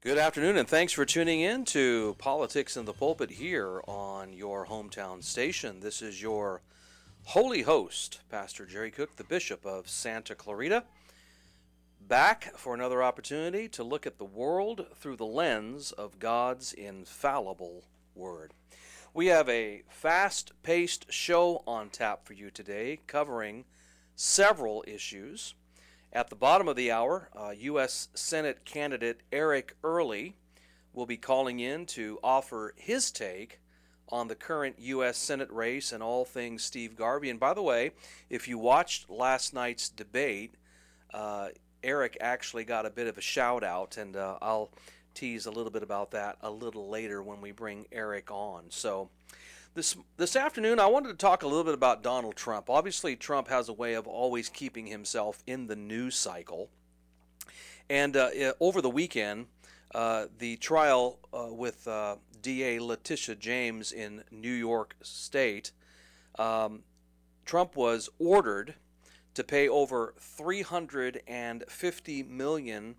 Good afternoon, and thanks for tuning in to Politics in the Pulpit here on your hometown station. This is your holy host, Pastor Jerry Cook, the Bishop of Santa Clarita, back for another opportunity to look at the world through the lens of God's infallible Word. We have a fast-paced show on tap for you today, covering several issues. At the bottom of the hour, U.S. Senate candidate Eric Early will be calling in to offer his take on the current U.S. Senate race and all things Steve Garvey. And by the way, if you watched last night's debate, Eric actually got a bit of a shout out, and I'll tease a little bit about that a little later when we bring Eric on. So this afternoon, I wanted to talk a little bit about Donald Trump. Obviously, Trump has a way of always keeping himself in the news cycle. And over the weekend, the trial with DA Letitia James in New York State, Trump was ordered to pay over $350 million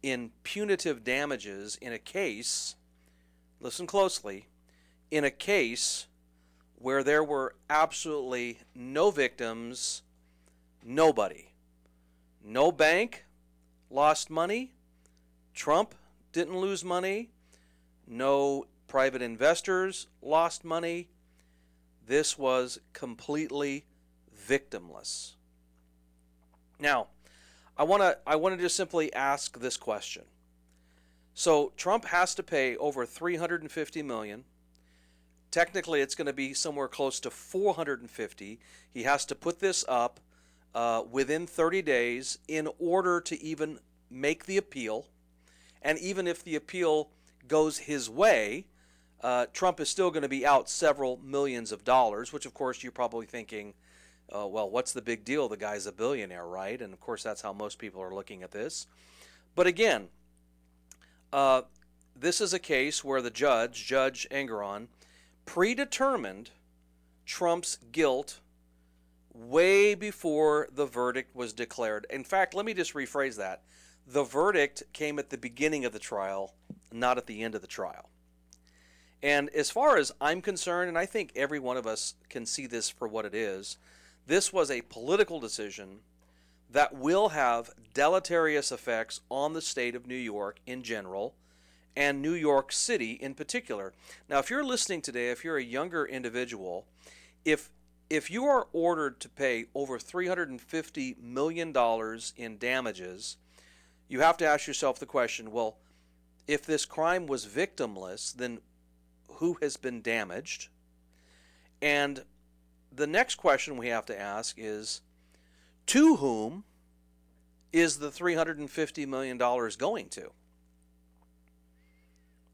in punitive damages in a case, listen closely, in a case where there were absolutely no victims, nobody. No bank lost money. Trump didn't lose money. No private investors lost money. This was completely victimless. Now, I want to just simply ask this question. So Trump has to pay over $350 million. Technically, it's going to be somewhere close to $450. He has to put this up within 30 days in order to even make the appeal. And even if the appeal goes his way, Trump is still going to be out several millions of dollars, which, of course, you're probably thinking, well, what's the big deal? The guy's a billionaire, right? And, of course, that's how most people are looking at this. But, again, this is a case where the Judge Engeron, predetermined Trump's guilt way before the verdict was declared. In fact, let me just rephrase that. The verdict came at the beginning of the trial, not at the end of the trial. And as far as I'm concerned, and I think every one of us can see this for what it is, this was a political decision that will have deleterious effects on the state of New York in general, and New York City in particular. Now, if you're listening today, if you're a younger individual, if you are ordered to pay over $350 million in damages, you have to ask yourself the question, well, if this crime was victimless, then who has been damaged? And the next question we have to ask is, to whom is the $350 million going to?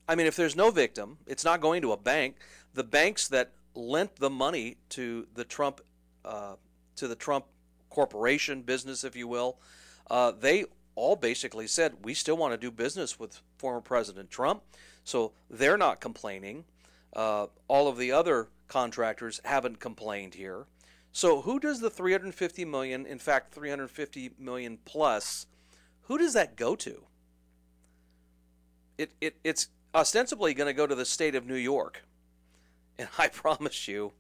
I mean, if there's no victim, it's not going to a bank. The banks that lent the money to the Trump corporation business, if you will, they all basically said, we still want to do business with former President Trump. So they're not complaining. All of the other contractors haven't complained here. So who does the $350 million, in fact, $350 million plus, who does that go to? It's ostensibly going to go to the state of New York. And I promise you,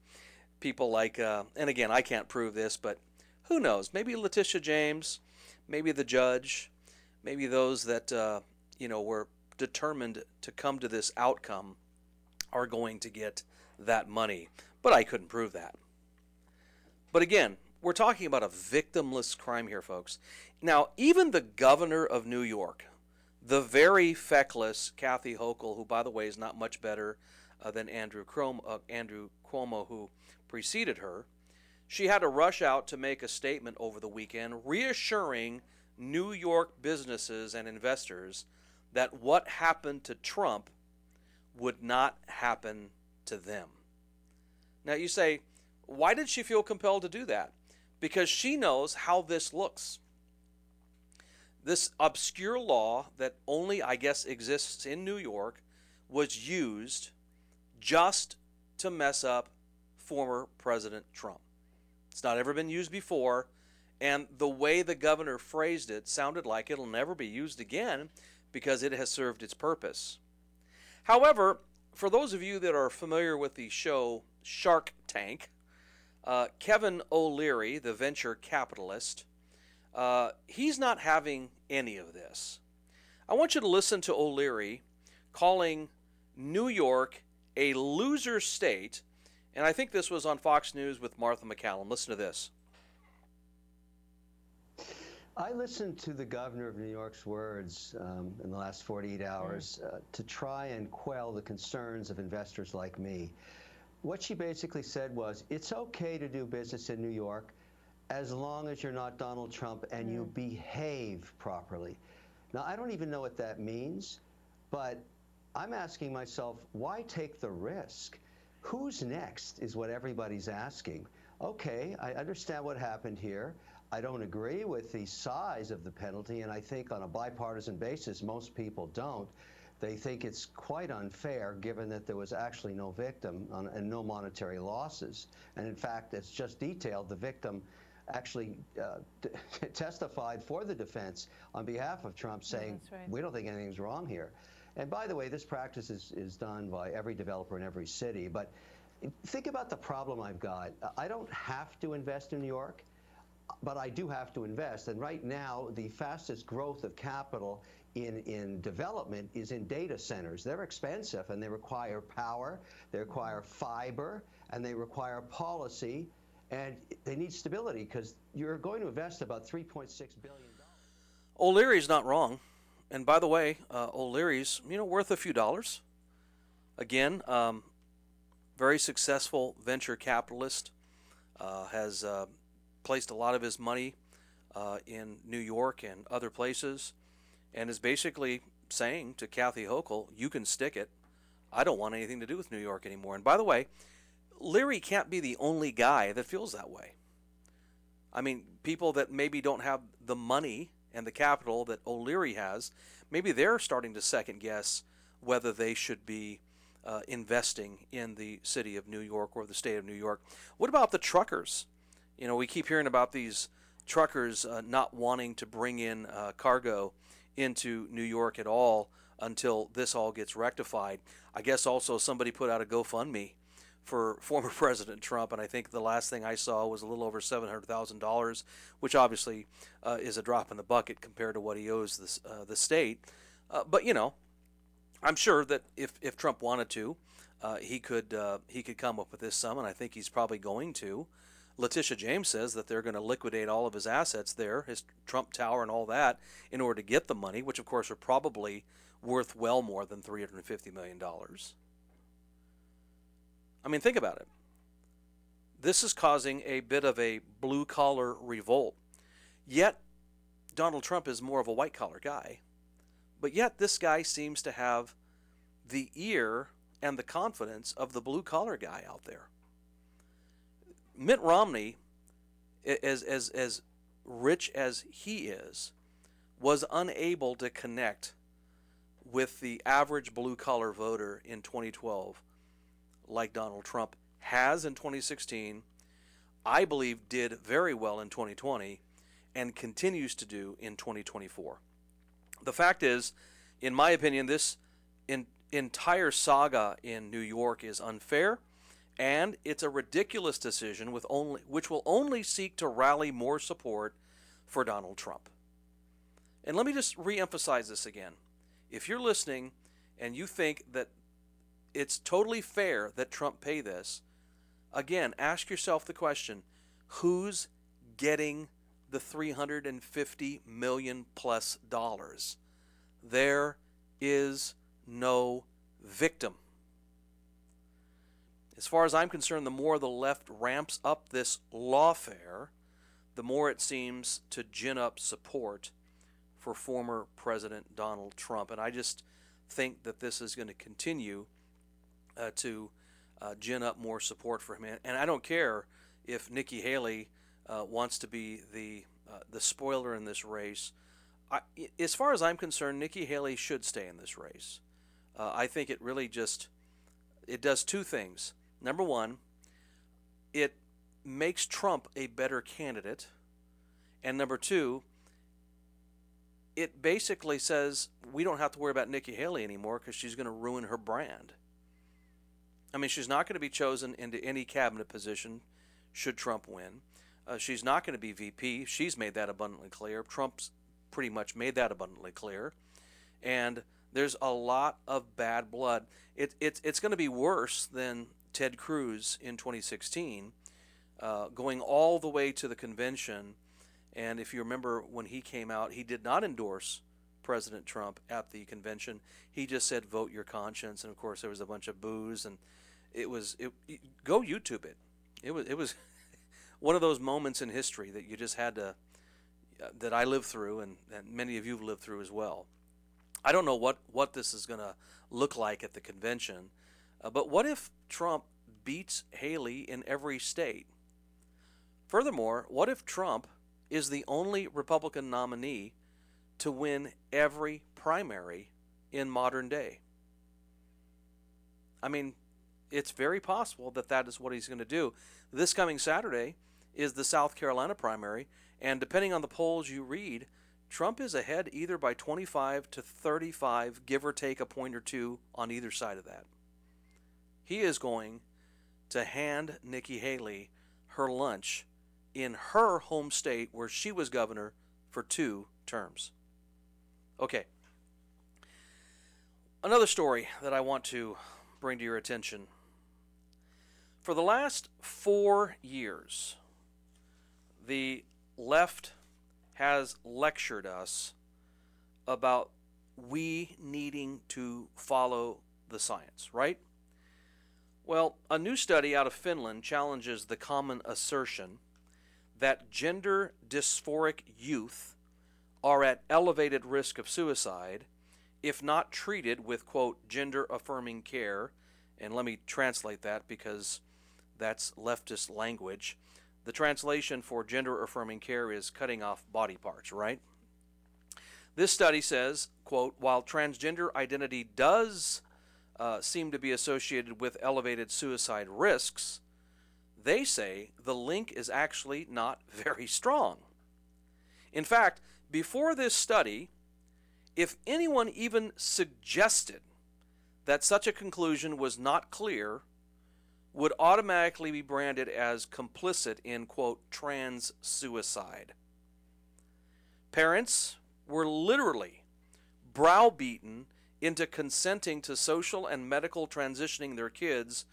people like, and again, I can't prove this, but who knows? Maybe Letitia James, maybe the judge, maybe those that, were determined to come to this outcome are going to get that money. But I couldn't prove that. But again, we're talking about a victimless crime here, folks. Now, even the governor of New York, the very feckless Kathy Hochul, who, by the way, is not much better than Andrew Cuomo, who preceded her, she had to rush out to make a statement over the weekend reassuring New York businesses and investors that what happened to Trump would not happen to them. Now, you say, why did she feel compelled to do that? Because she knows how this looks. This obscure law that only, I guess, exists in New York was used just to mess up former President Trump. It's not ever been used before, and the way the governor phrased it sounded like it'll never be used again because it has served its purpose. However, for those of you that are familiar with the show Shark Tank, Kevin O'Leary, the venture capitalist, he's not having any of this. I want you to listen to O'Leary calling New York a loser state, and I think this was on Fox News with Martha McCallum. Listen to this. I listened to the governor of New York's words in the last 48 hours to try and quell the concerns of investors like me. What she basically said was, it's okay to do business in New York as long as you're not Donald Trump and you behave properly. Now, I don't even know what that means, but I'm asking myself, why take the risk? Who's next is what everybody's asking. Okay, I understand what happened here. I don't agree with the size of the penalty, and I think on a bipartisan basis, most people don't. They think it's quite unfair given that there was actually no victim and no monetary losses. And in fact, it's just detailed, the victim actually testified for the defense on behalf of Trump, saying, we don't think anything's wrong here. And by the way, this practice is done by every developer in every city. But think about the problem I've got. I don't have to invest in New York, but I do have to invest. And right now, the fastest growth of capital in development is in data centers. They're expensive, and they require power, they require fiber, and they require policy, and they need stability, because you're going to invest about $3.6 billion. O'Leary's not wrong. And by the way, O'Leary's, worth a few dollars. Again, very successful venture capitalist, has placed a lot of his money in New York and other places, and is basically saying to Kathy Hochul, you can stick it. I don't want anything to do with New York anymore. And by the way, Leary can't be the only guy that feels that way. I mean, people that maybe don't have the money and the capital that O'Leary has, maybe they're starting to second guess whether they should be investing in the city of New York or the state of New York. What about the truckers? We keep hearing about these truckers not wanting to bring in cargo into New York at all until this all gets rectified. I guess also somebody put out a GoFundMe for former President Trump, and I think the last thing I saw was a little over $700,000, which obviously is a drop in the bucket compared to what he owes the state. But I'm sure that if Trump wanted to, he could come up with this sum, and I think he's probably going to. Letitia James says that they're going to liquidate all of his assets there, his Trump Tower and all that, in order to get the money, which of course are probably worth well more than $350 million. I mean, think about it. This is causing a bit of a blue-collar revolt. Yet, Donald Trump is more of a white-collar guy. But yet, this guy seems to have the ear and the confidence of the blue-collar guy out there. Mitt Romney, as rich as he is, was unable to connect with the average blue-collar voter in 2012 like Donald Trump has in 2016, I believe did very well in 2020, and continues to do in 2024. The fact is, in my opinion, this entire saga in New York is unfair, and it's a ridiculous decision which will only seek to rally more support for Donald Trump. And let me just reemphasize this again. If you're listening and you think that it's totally fair that Trump pay this, again, ask yourself the question, who's getting the $350 million plus dollars? There is no victim. As far as I'm concerned, the more the left ramps up this lawfare, the more it seems to gin up support for former President Donald Trump. And I just think that this is going to continue to gin up more support for him. And I don't care if Nikki Haley wants to be the spoiler in this race. As far as I'm concerned, Nikki Haley should stay in this race. I think it really it does two things. Number one, it makes Trump a better candidate. And number two, it basically says we don't have to worry about Nikki Haley anymore because she's going to ruin her brand. I mean, she's not going to be chosen into any cabinet position should Trump win. She's not going to be VP. She's made that abundantly clear. Trump's pretty much made that abundantly clear. And there's a lot of bad blood. It's going to be worse than Ted Cruz in 2016, going all the way to the convention. And if you remember when he came out, he did not endorse President Trump at the convention. He just said, vote your conscience. And of course, there was a bunch of boos. And go YouTube it. It was one of those moments in history that you just had to, that I lived through, and many of you have lived through as well. I don't know what this is going to look like at the convention, but what if Trump beats Haley in every state? Furthermore, what if Trump is the only Republican nominee to win every primary in modern day? I mean, it's very possible that that is what he's going to do. This coming Saturday is the South Carolina primary, and depending on the polls you read, Trump is ahead either by 25 to 35, give or take a point or two on either side of that. He is going to hand Nikki Haley her lunch in her home state where she was governor for 2 terms. Okay. Another story that I want to bring to your attention. For the last 4 years, the left has lectured us about we needing to follow the science, right? Well, a new study out of Finland challenges the common assertion that gender dysphoric youth are at elevated risk of suicide if not treated with, quote, gender-affirming care. And let me translate that because that's leftist language. The translation for gender-affirming care is cutting off body parts, right? This study says, quote, while transgender identity does seem to be associated with elevated suicide risks, they say the link is actually not very strong. In fact, before this study, if anyone even suggested that such a conclusion was not clear, would automatically be branded as complicit in, quote, trans suicide. Parents were literally browbeaten into consenting to social and medical transitioning their kids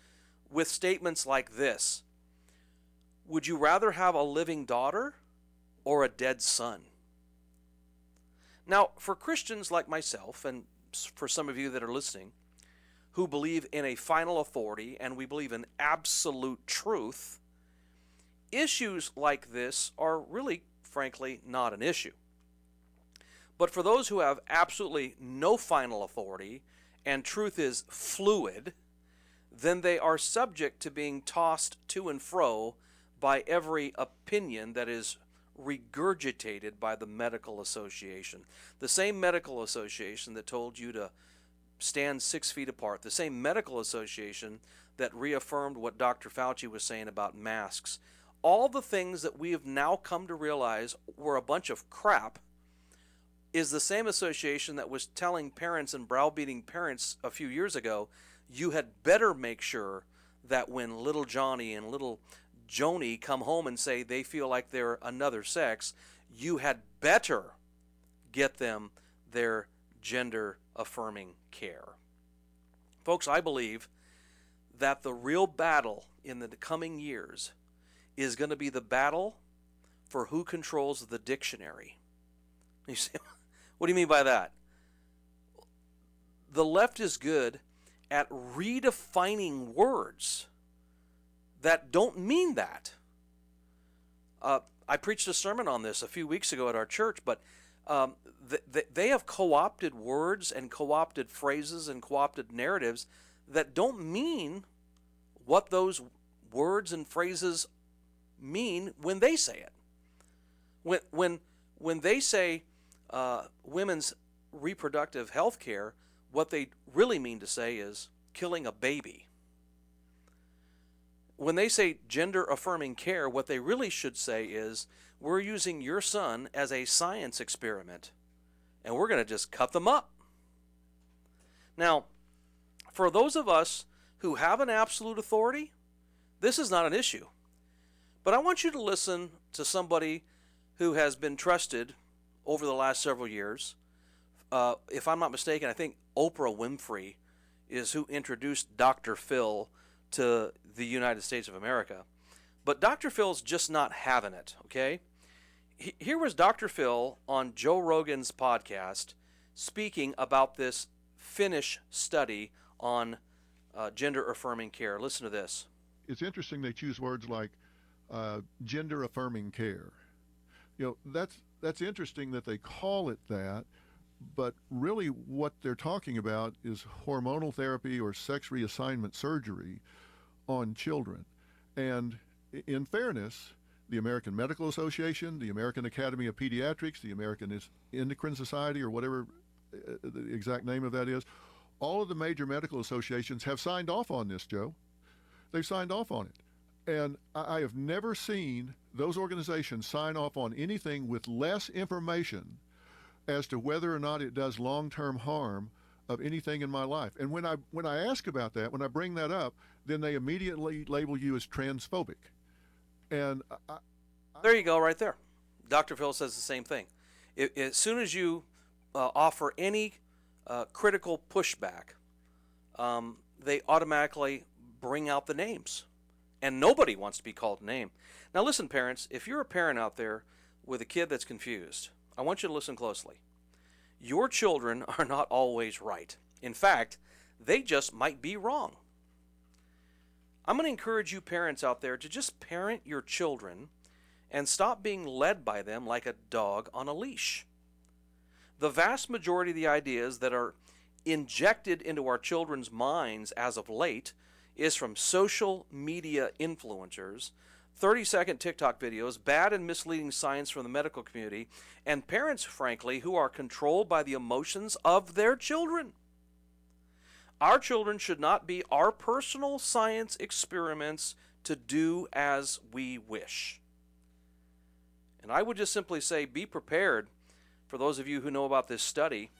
with statements like this: would you rather have a living daughter or a dead son? Now, for Christians like myself, and for some of you that are listening, who believe in a final authority and we believe in absolute truth, issues like this are really, frankly, not an issue. But for those who have absolutely no final authority and truth is fluid, then they are subject to being tossed to and fro by every opinion that is regurgitated by the medical association. The same medical association that told you to stand 6 feet apart, the same medical association that reaffirmed what Dr. Fauci was saying about masks. All the things that we have now come to realize were a bunch of crap is the same association that was telling parents and browbeating parents a few years ago, you had better make sure that when little Johnny and little Joni come home and say they feel like they're another sex, you had better get them their gender-affirming care. Folks, I believe that the real battle in the coming years is going to be the battle for who controls the dictionary. You say, what do you mean by that? The left is good at redefining words that don't mean that. I preached a sermon on this a few weeks ago at our church, but they have co-opted words and co-opted phrases and co-opted narratives that don't mean what those words and phrases mean when they say it. When they say women's reproductive health care, what they really mean to say is killing a baby. When they say gender-affirming care, what they really should say is, we're using your son as a science experiment, and we're going to just cut them up. Now, for those of us who have an absolute authority, this is not an issue. But I want you to listen to somebody who has been trusted over the last several years. If I'm not mistaken, I think Oprah Winfrey is who introduced Dr. Phil to the United States of America. But Dr. Phil's just not having it, okay? Here was Dr. Phil on Joe Rogan's podcast speaking about this Finnish study on gender-affirming care. Listen to this. It's interesting they choose words like gender-affirming care. You know, that's interesting that they call it that, but really what they're talking about is hormonal therapy or sex reassignment surgery on children. And in fairness, the American Medical Association, the American Academy of Pediatrics, the American Endocrine Society, or whatever the exact name of that is, all of the major medical associations have signed off on this, Joe. They've signed off on it. And I have never seen those organizations sign off on anything with less information as to whether or not it does long-term harm of anything in my life. And when I ask about that, when I bring that up, then they immediately label you as transphobic. And there you go, right there. Dr. Phil says the same thing. As soon as you offer any critical pushback, they automatically bring out the names. And nobody wants to be called a name. Now listen, parents, if you're a parent out there with a kid that's confused, I want you to listen closely. Your children are not always right. In fact, they just might be wrong. I'm going to encourage you parents out there to just parent your children and stop being led by them like a dog on a leash. The vast majority of the ideas that are injected into our children's minds as of late is from social media influencers, 30-second TikTok videos, bad and misleading science from the medical community, and parents, frankly, who are controlled by the emotions of their children. Our children should not be our personal science experiments to do as we wish. And I would just simply say, be prepared, for those of you who know about this study,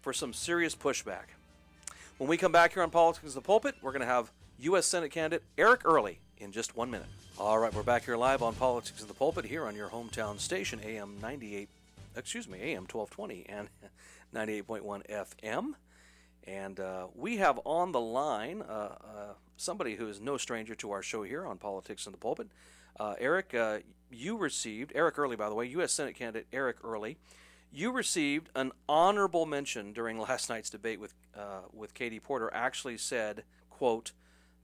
for some serious pushback. When we come back here on Politics The Pulpit, we're going to have U.S. Senate candidate Eric Early in just 1 minute. All right, we're back here live on Politics The Pulpit here on your hometown station, AM 1220 and 98.1 FM. And we have on the line somebody who is no stranger to our show here on Politics in the Pulpit. Eric, you received, Eric Early, by the way, U.S. Senate candidate Eric Early, you received an honorable mention during last night's debate with Katie Porter. Actually said, quote,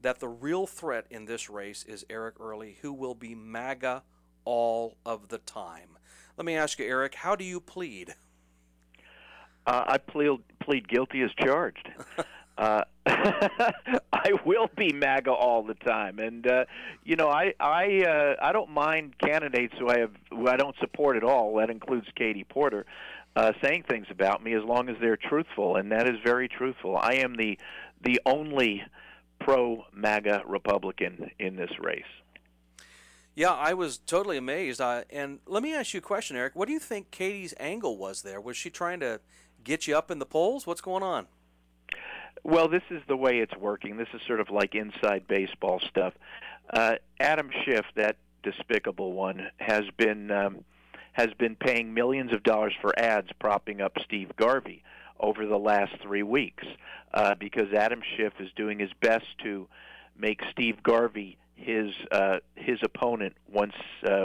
that the real threat in this race is Eric Early, who will be MAGA all of the time. Let me ask you, Eric, how do you plead? I plead guilty as charged. I will be MAGA all the time, and I don't mind candidates who I don't support at all. That includes Katie Porter, saying things about me as long as they're truthful, and that is very truthful. I am the only pro-MAGA Republican in this race. Yeah, I was totally amazed. And let me ask you a question, Eric. What do you think Katie's angle was there? Was she trying to get you up in the polls? What's going on? Well, this is the way it's working. This is sort of like inside baseball stuff. Adam Schiff, that despicable one, has been paying millions of dollars for ads propping up Steve Garvey over the last 3 weeks because Adam Schiff is doing his best to make Steve Garvey his opponent once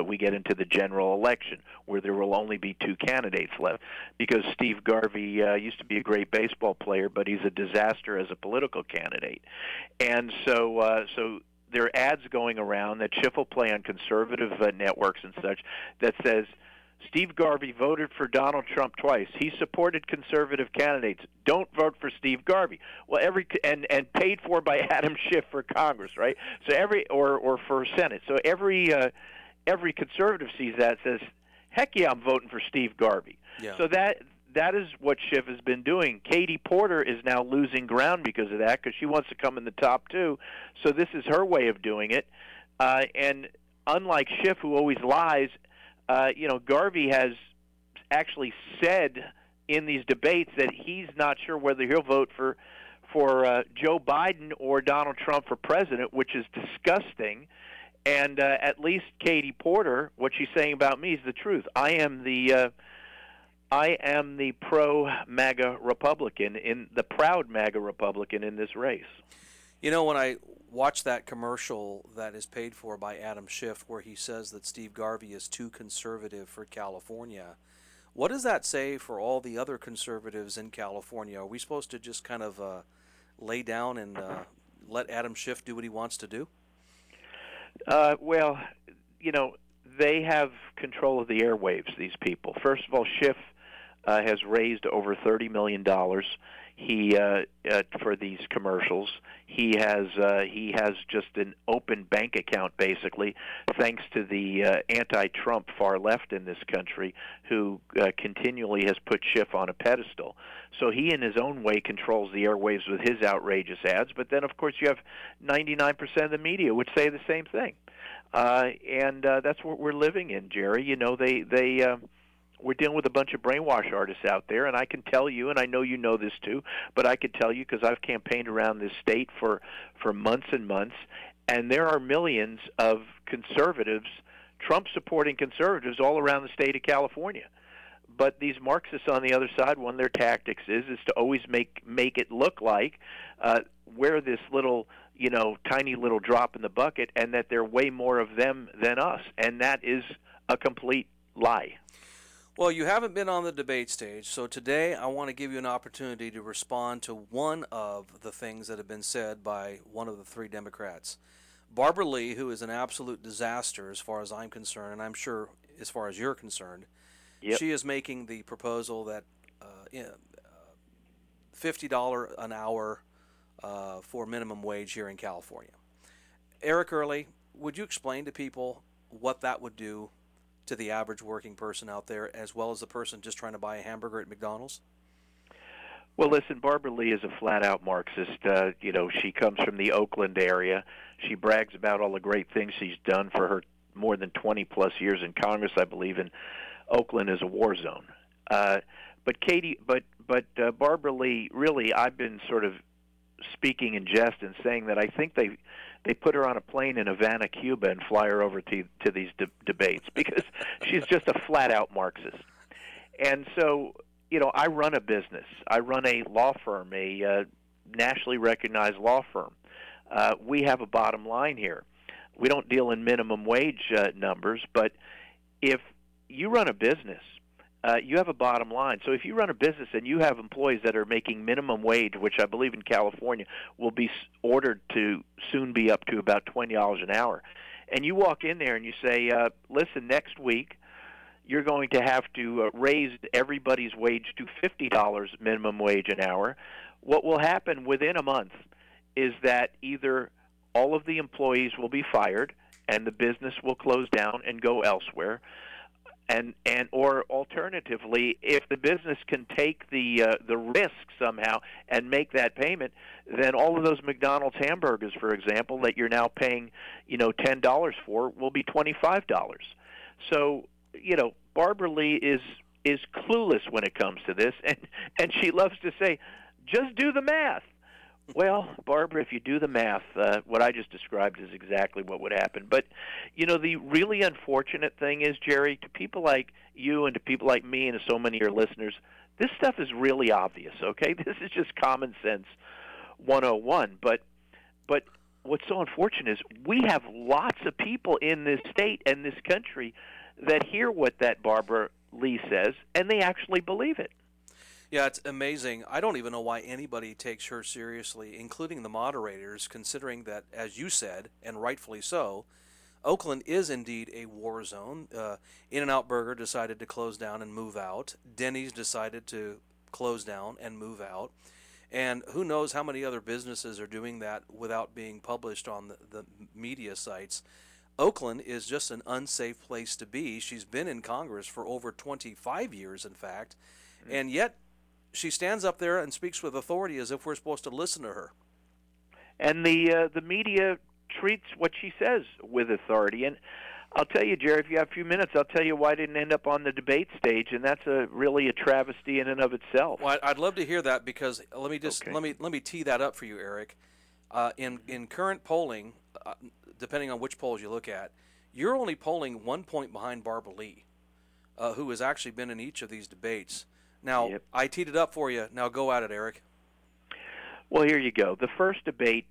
we get into the general election, where there will only be 2 candidates left. Because Steve Garvey used to be a great baseball player, but he's a disaster as a political candidate. And so there are ads going around that Schiff will play on conservative networks and such that says, Steve Garvey voted for Donald Trump twice. He supported conservative candidates. Don't vote for Steve Garvey. Well, and paid for by Adam Schiff for Congress, right? So or for Senate. So every conservative sees that, says, heck yeah, I'm voting for Steve Garvey. Yeah. So that is what Schiff has been doing. Katie Porter is now losing ground because of that, because she wants to come in the top 2. So this is her way of doing it. And unlike Schiff, who always lies, Garvey has actually said in these debates that he's not sure whether he'll vote for Joe Biden or Donald Trump for president, which is disgusting. And at least Katie Porter, what she's saying about me is the truth. I am the pro-MAGA Republican, the proud MAGA Republican in this race. You know, when I watch that commercial that is paid for by Adam Schiff where he says that Steve Garvey is too conservative for California, what does that say for all the other conservatives in California? Are we supposed to just kind of lay down and let Adam Schiff do what he wants to do? Well, you know, they have control of the airwaves, these people. First of all, Schiff has raised over $30 million for these commercials. He has just an open bank account, basically, thanks to the anti-Trump far left in this country, who continually has put Schiff on a pedestal. So he, in his own way, controls the airwaves with his outrageous ads. But then, of course, you have 99% of the media which say the same thing, and that's what we're living in, Jerry. You know, we're dealing with a bunch of brainwash artists out there, and I can tell you, and I know you know this too, but I could tell you because I've campaigned around this state for months and months, and there are millions of conservatives, Trump-supporting conservatives all around the state of California. But these Marxists on the other side, one of their tactics is to always make it look like we're this little, tiny little drop in the bucket, and that there are way more of them than us, and that is a complete lie. Well, you haven't been on the debate stage, so today I want to give you an opportunity to respond to one of the things that have been said by one of the three Democrats. Barbara Lee, who is an absolute disaster as far as I'm concerned, and I'm sure as far as you're concerned, yep. She is making the proposal that $50 an hour for minimum wage here in California. Eric Early, would you explain to people what that would do to the average working person out there, as well as the person just trying to buy a hamburger at McDonald's? Well, listen, Barbara Lee is a flat-out Marxist. She comes from the Oakland area. She brags about all the great things she's done for her more than 20-plus years in Congress, I believe, and Oakland is a war zone. But Barbara Lee, really, I've been sort of speaking in jest and saying that I think they put her on a plane in Havana, Cuba, and fly her over to these debates because she's just a flat-out Marxist. And so, I run a business. I run a law firm, a nationally recognized law firm. We have a bottom line here. We don't deal in minimum wage numbers, but if you run a business, you have a bottom line. So if you run a business and you have employees that are making minimum wage, which I believe in California will be ordered to soon be up to about $20 an hour, and you walk in there and you say, listen, next week you're going to have to raise everybody's wage to $50 minimum wage an hour, what will happen within a month is that either all of the employees will be fired and the business will close down and go elsewhere, or alternatively, if the business can take the risk somehow and make that payment, then all of those McDonald's hamburgers, for example, that you're now paying $10 for, will be $25. So Barbara Lee is clueless when it comes to this, and she loves to say, just do the math. Well, Barbara, if you do the math, what I just described is exactly what would happen. But, the really unfortunate thing is, Jerry, to people like you and to people like me and to so many of your listeners, this stuff is really obvious, okay? This is just common sense 101. But what's so unfortunate is we have lots of people in this state and this country that hear what that Barbara Lee says, and they actually believe it. Yeah, it's amazing. I don't even know why anybody takes her seriously, including the moderators, considering that, as you said, and rightfully so, Oakland is indeed a war zone. In-N-Out Burger decided to close down and move out. Denny's decided to close down and move out. And who knows how many other businesses are doing that without being published on the media sites. Oakland is just an unsafe place to be. She's been in Congress for over 25 years, in fact, and yet she stands up there and speaks with authority as if we're supposed to listen to her. And the media treats what she says with authority. And I'll tell you, Jerry, if you have a few minutes, I'll tell you why I didn't end up on the debate stage, and that's really a travesty in and of itself. Well, I'd love to hear that, because Okay. let me tee that up for you, Eric. In current polling, depending on which polls you look at, you're only polling 1 point behind Barbara Lee, who has actually been in each of these debates. Now, Yep. I teed it up for you. Now go at it, Eric. Well, here you go. The first debate,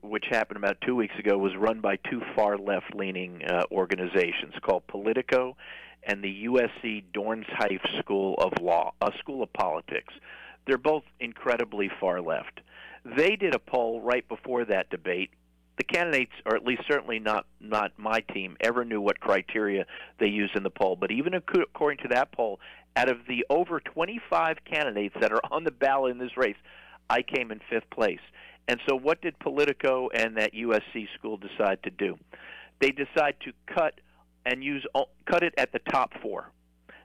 which happened about 2 weeks ago, was run by two far left-leaning organizations called Politico and the USC Dornsife School of Law, a school of politics. They're both incredibly far left. They did a poll right before that debate. The candidates, or at least certainly not my team, ever knew what criteria they used in the poll. But even according to that poll, out of the over 25 candidates that are on the ballot in this race, I came in fifth place. And so what did Politico and that USC school decide to do? They decide to cut it at the top four.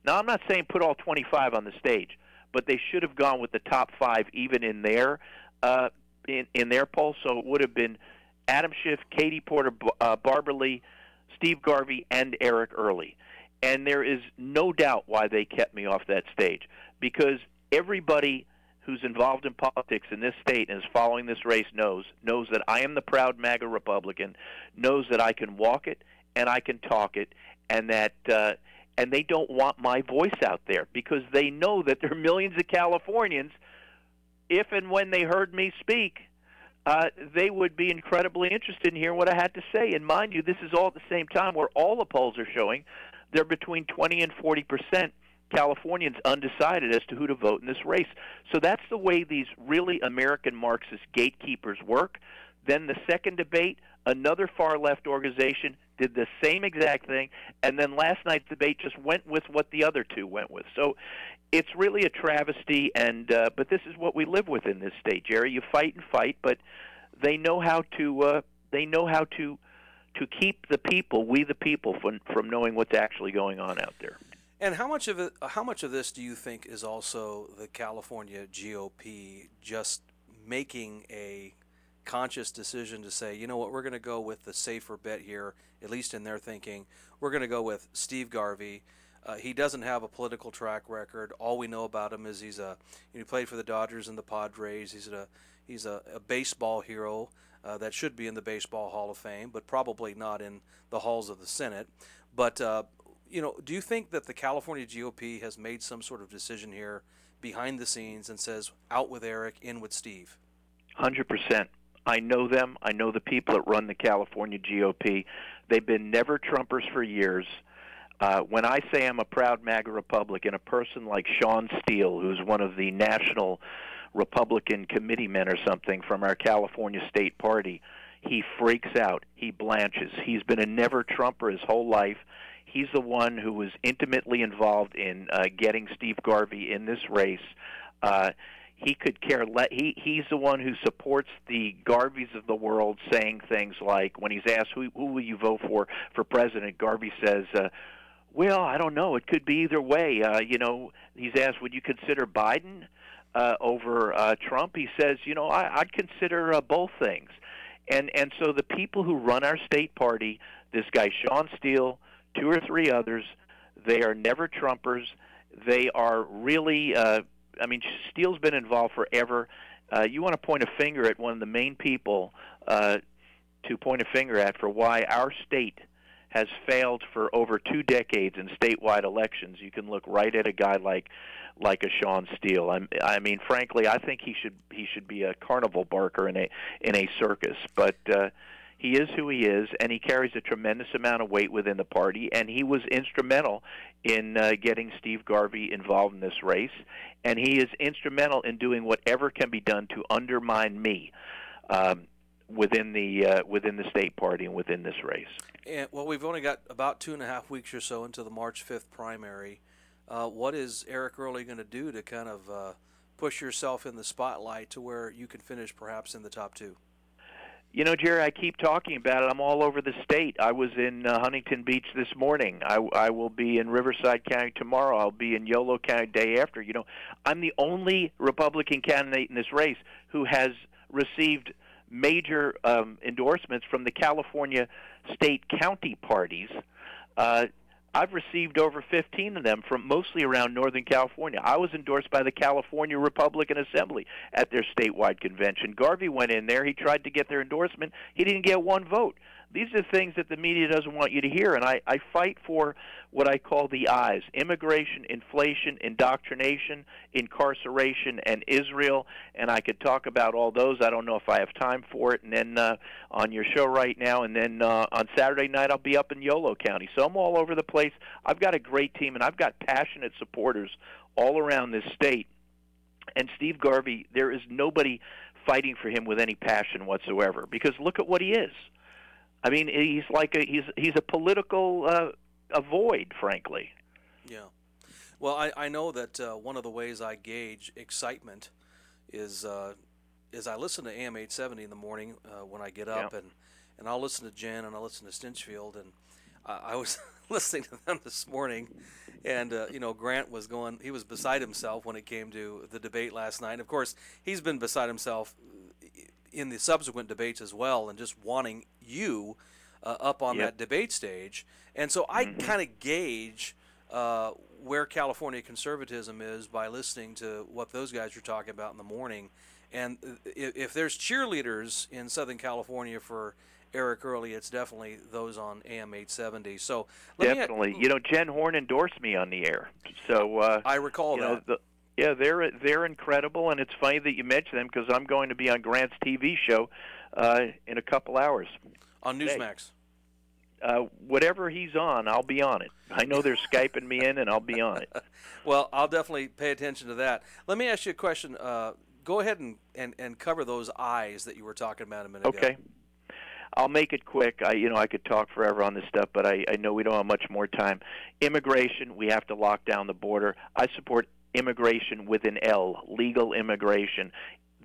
Now, I'm not saying put all 25 on the stage, but they should have gone with the top five even in their poll. So it would have been Adam Schiff, Katie Porter, Barbara Lee, Steve Garvey, and Eric Early. And there is no doubt why they kept me off that stage, because everybody who's involved in politics in this state and is following this race knows that I am the proud MAGA Republican, knows that I can walk it and I can talk it, and that and they don't want my voice out there, because they know that there are millions of Californians, if and when they heard me speak, they would be incredibly interested in hearing what I had to say. And mind you, this is all at the same time where all the polls are showing they're between 20 and 40% Californians undecided as to who to vote in this race. So that's the way these really American Marxist gatekeepers work. Then the second debate, another far-left organization did the same exact thing, and then last night's debate just went with what the other two went with. So it's really a travesty, and but this is what we live with in this state, Jerry. You fight and fight, but they know how to keep the people, we the people, from knowing what's actually going on out there. And how much of this do you think is also the California GOP just making a conscious decision to say, you know what, we're going to go with the safer bet here, at least in their thinking. We're going to go with Steve Garvey. He doesn't have a political track record. All we know about him is he played for the Dodgers and the Padres. He's a baseball hero that should be in the Baseball Hall of Fame, but probably not in the halls of the Senate. But do you think that the California GOP has made some sort of decision here behind the scenes and says, out with Eric, in with Steve? 100%. I know them. I know the people that run the California GOP. They've been never Trumpers for years. When I say I'm a proud MAGA Republican, a person like Sean Steele, who's one of the national Republican committeemen or something from our California state party, he freaks out. He blanches. He's been a never Trumper his whole life. He's the one who was intimately involved in getting Steve Garvey in this race. He could care less. He's the one who supports the Garveys of the world, saying things like, when he's asked, who will you vote for president, Garvey says, well, I don't know. It could be either way. He's asked, would you consider Biden over Trump? He says, I'd consider both things. And so the people who run our state party, this guy Sean Steele, two or three others, they are never Trumpers. They are really, Steele's been involved forever. You want to point a finger at one of the main people to point a finger at for why our state has failed for over 2 decades in statewide elections. You can look right at a guy like a Sean Steele. Frankly, I think he should be a carnival barker in a circus. But he is who he is, and he carries a tremendous amount of weight within the party, and he was instrumental in getting Steve Garvey involved in this race, and he is instrumental in doing whatever can be done to undermine me within the state party and within this race. And, well, we've only got about 2.5 weeks or so into the March 5th primary. What is Eric Early going to do to kind of push yourself in the spotlight to where you can finish perhaps in the top 2? Jerry, I keep talking about it. I'm all over the state. I was in Huntington Beach this morning. I will be in Riverside County tomorrow. I'll be in Yolo County day after. I'm the only Republican candidate in this race who has received major endorsements from the California state county parties I've received over 15 of them from mostly around Northern California. I was endorsed by the California Republican Assembly at their statewide convention. Garvey went in there. He tried to get their endorsement. He didn't get one vote. These are things that the media doesn't want you to hear, and I fight for what I call the I's: immigration, inflation, indoctrination, incarceration, and Israel. And I could talk about all those. I don't know if I have time for it. And then on your show right now, and then on Saturday night I'll be up in Yolo County. So I'm all over the place. I've got a great team, and I've got passionate supporters all around this state. And Steve Garvey, there is nobody fighting for him with any passion whatsoever, because look at what he is. I mean, he's like he's a political a void, frankly. Yeah. Well, I know that one of the ways I gauge excitement is I listen to AM 870 in the morning when I get up, and I'll listen to Jen and I'll listen to Stinchfield, and I was listening to them this morning, and Grant was he was beside himself when it came to the debate last night. And of course, he's been beside himself in the subsequent debates as well, and just wanting you up on that debate stage. And so I kind of gauge where California conservatism is by listening to what those guys are talking about in the morning. And if there's cheerleaders in Southern California for Eric Early, it's definitely those on AM 870. So definitely, Jen Horn endorsed me on the air. So I recall that. Yeah, they're incredible, and it's funny that you mention them, because I'm going to be on Grant's TV show in a couple hours. On Newsmax? Whatever he's on, I'll be on it. I know they're Skyping me in, and I'll be on it. Well, I'll definitely pay attention to that. Let me ask you a question. Go ahead and cover those I's that you were talking about a minute ago. Okay. I'll make it quick. I could talk forever on this stuff, but I know we don't have much more time. Immigration, we have to lock down the border. I support immigration with an L, legal immigration.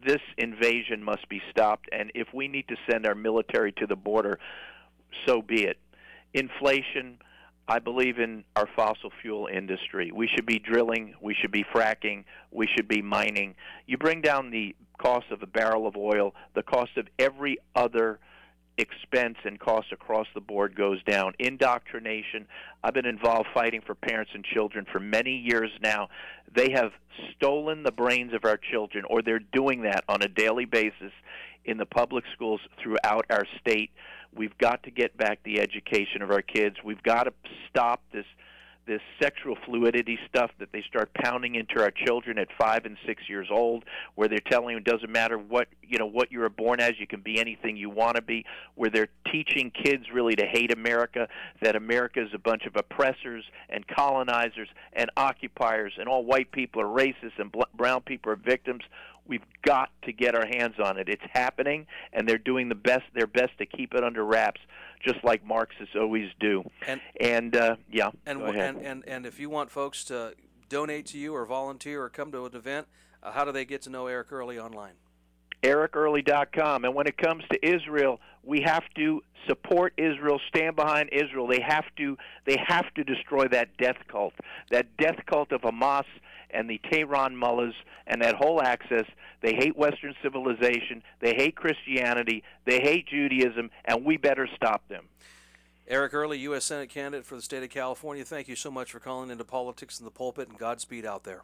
This invasion must be stopped, and if we need to send our military to the border, so be it. Inflation, I believe in our fossil fuel industry. We should be drilling, we should be fracking, we should be mining. You bring down the cost of a barrel of oil, the cost of every other expense and cost across the board goes down. Indoctrination, I've been involved fighting for parents and children for many years now. They have stolen the brains of our children, or they're doing that on a daily basis in the public schools throughout our state. We've got to get back the education of our kids. We've got to stop this sexual fluidity stuff that they start pounding into our children at 5 and 6 years old, where they're telling them it doesn't matter what you were born as, you can be anything you want to be, where they're teaching kids really to hate America, that America is a bunch of oppressors and colonizers and occupiers, and all white people are racist and brown people are victims. We've got to get our hands on it. It's happening, and they're doing their best to keep it under wraps, just like Marxists always do. And go ahead. And if you want folks to donate to you or volunteer or come to an event, how do they get to know Eric Early online? EricEarly.com. And when it comes to Israel, we have to support Israel, stand behind Israel. They have to destroy that death cult of Hamas and the Tehran mullahs and that whole axis. They hate Western civilization. They hate Christianity. They hate Judaism, and we better stop them. Eric Early, U.S. Senate candidate for the state of California, thank you so much for calling into Politics in the Pulpit, and Godspeed out there.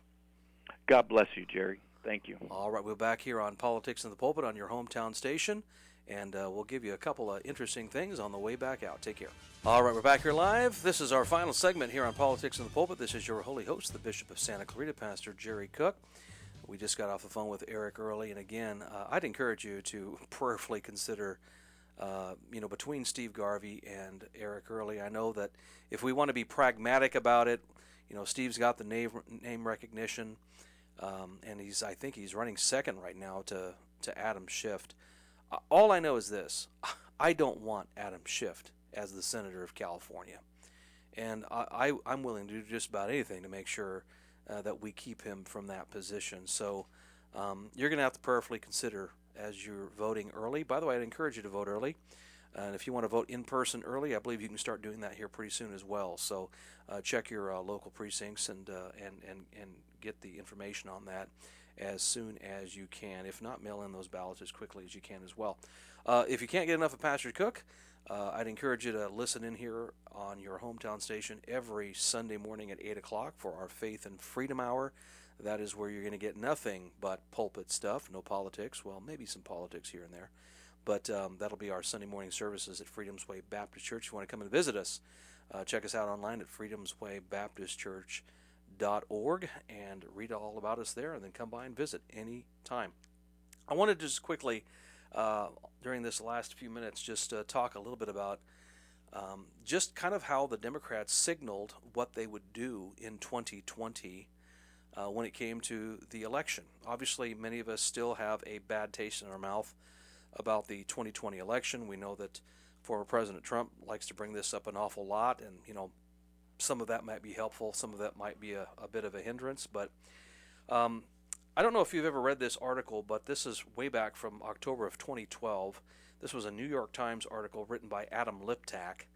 God bless you, Jerry. Thank you. All right, we're back here on Politics in the Pulpit on your hometown station, and we'll give you a couple of interesting things on the way back out. Take care. All right, we're back here live. This is our final segment here on Politics in the Pulpit. This is your holy host, the Bishop of Santa Clarita, Pastor Jerry Cook. We just got off the phone with Eric Early, and again, I'd encourage you to prayerfully consider, between Steve Garvey and Eric Early. I know that if we want to be pragmatic about it, Steve's got the name recognition, and I think he's running second right now to Adam Schiff. All I know is this: I don't want Adam Schiff as the Senator of California, and I'm willing to do just about anything to make sure that we keep him from that position. So you're going to have to prayerfully consider as you're voting early. By the way, I'd encourage you to vote early. And if you want to vote in person early, I believe you can start doing that here pretty soon as well. So check your local precincts and get the information on that. as soon as you can. If not, mail in those ballots as quickly as you can as well. If you can't get enough of Pastor Cook, I'd encourage you to listen in here on your hometown station every Sunday morning at 8 o'clock for our Faith and Freedom Hour. That is where you're going to get nothing but pulpit stuff, no politics. Well, maybe some politics here and there. But that'll be our Sunday morning services at Freedom's Way Baptist Church. If you want to come and visit us, check us out online at freedomswaybaptistchurch.org and read all about us there, and then come by and visit any time. I wanted to just quickly, during this last few minutes, just talk a little bit about just kind of how the Democrats signaled what they would do in 2020 when it came to the election. Obviously, many of us still have a bad taste in our mouth about the 2020 election. We know that former President Trump likes to bring this up an awful lot, and some of that might be helpful, some of that might be a bit of a hindrance. But I don't know if you've ever read this article, but this is way back from October of 2012. This was a New York Times article written by Adam Liptak,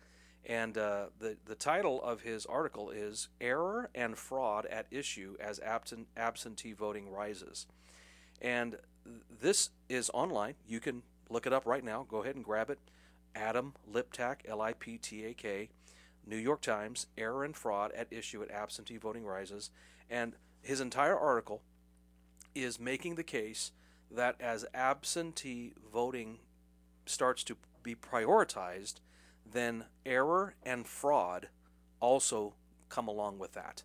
and the title of his article is "Error and Fraud at Issue as Absentee Voting Rises." And this is online. You can look it up right now. Go ahead and grab it. Adam Liptak, Liptak, New York Times, "Error and Fraud at Issue at Absentee Voting Rises." And his entire article is making the case that as absentee voting starts to be prioritized, then error and fraud also come along with that.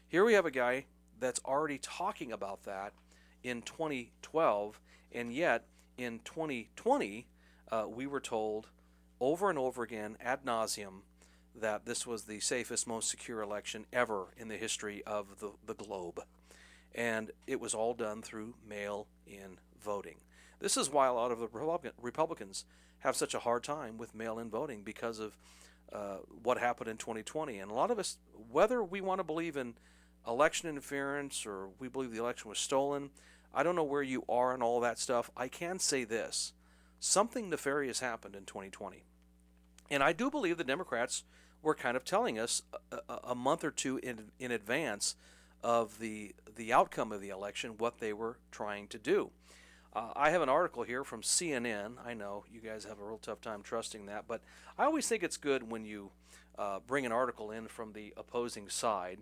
Here we have a guy that's already talking about that in 2012, and yet in 2020 we were told over and over again ad nauseum that this was the safest, most secure election ever in the history of the globe. And it was all done through mail-in voting. This is why a lot of the Republicans have such a hard time with mail-in voting, because of what happened in 2020. And a lot of us, whether we want to believe in election interference or we believe the election was stolen, I don't know where you are and all that stuff. I can say this: something nefarious happened in 2020. And I do believe the Democrats were kind of telling us a month or two in advance of the outcome of the election what they were trying to do. I have an article here from CNN. I know you guys have a real tough time trusting that, but I always think it's good when you bring an article in from the opposing side,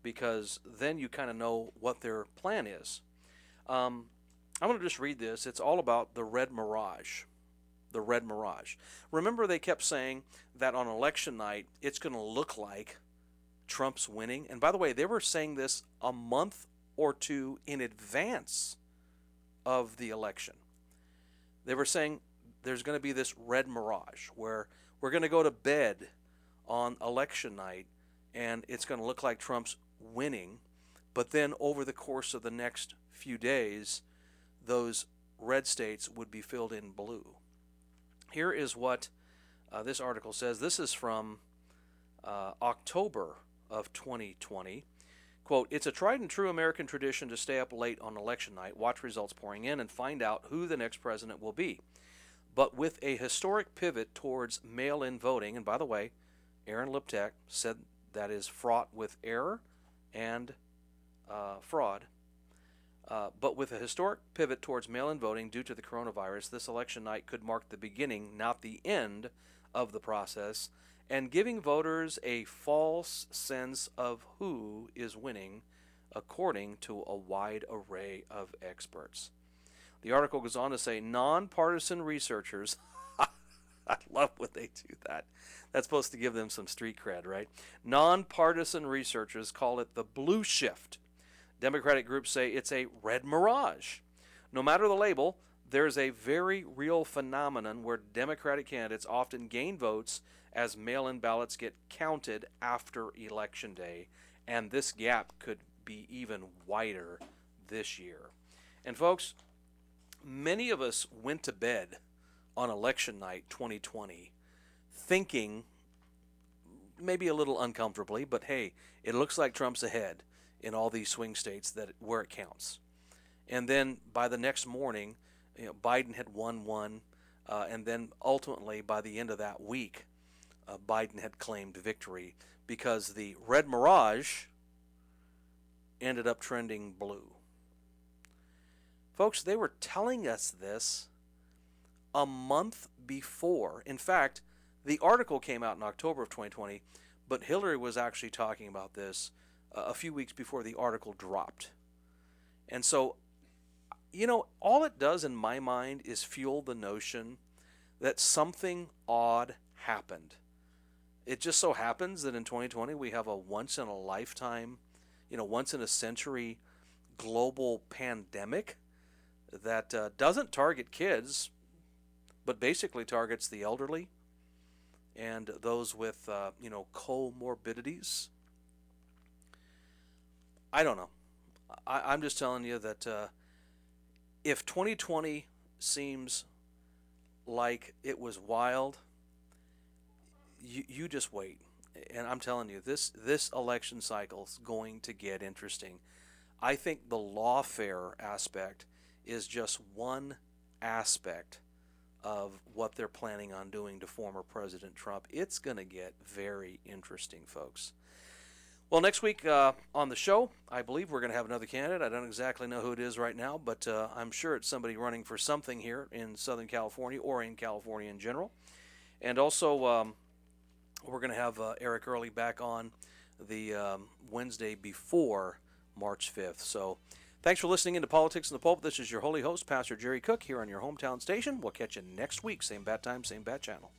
because then you kind of know what their plan is. I'm going to just read this. It's all about the red mirage. The red mirage. Remember, they kept saying that on election night it's going to look like Trump's winning. And by the way, they were saying this a month or two in advance of the election. They were saying there's going to be this red mirage where we're going to go to bed on election night and it's going to look like Trump's winning. But then over the course of the next few days, those red states would be filled in blue. Here is what this article says. This is from October of 2020. Quote, "It's a tried and true American tradition to stay up late on election night, watch results pouring in, and find out who the next president will be. But with a historic pivot towards mail-in voting," and by the way, Aaron Liptak said that is fraught with error and fraud. But with a historic pivot towards mail-in voting due to the coronavirus, this election night could mark the beginning, not the end, of the process, and giving voters a false sense of who is winning, according to a wide array of experts. The article goes on to say nonpartisan researchers, I love when they do that. That's supposed to give them some street cred, right? Nonpartisan researchers call it the blue shift. Democratic groups say it's a red mirage. No matter the label, there's a very real phenomenon where Democratic candidates often gain votes as mail-in ballots get counted after Election Day, and this gap could be even wider this year. And folks, many of us went to bed on Election Night 2020 thinking, maybe a little uncomfortably, but hey, it looks like Trump's ahead in all these swing states where it counts. And then by the next morning, Biden had won one, and then ultimately by the end of that week, Biden had claimed victory because the red mirage ended up trending blue. Folks, they were telling us this a month before. In fact, the article came out in October of 2020, but Hillary was actually talking about this a few weeks before the article dropped. And so, all it does in my mind is fuel the notion that something odd happened. It just so happens that in 2020 we have a once in a lifetime, once in a century global pandemic that doesn't target kids, but basically targets the elderly and those with, comorbidities. I don't know. I'm just telling you that if 2020 seems like it was wild, you just wait. And I'm telling you, this election cycle is going to get interesting. I think the lawfare aspect is just one aspect of what they're planning on doing to former President Trump. It's going to get very interesting, folks. Well, next week on the show, I believe we're going to have another candidate. I don't exactly know who it is right now, but I'm sure it's somebody running for something here in Southern California or in California in general. And also, we're going to have Eric Early back on the Wednesday before March 5th. So thanks for listening into Politics in the Pulpit. This is your holy host, Pastor Jerry Cook, here on your hometown station. We'll catch you next week. Same bat time, same bat channel.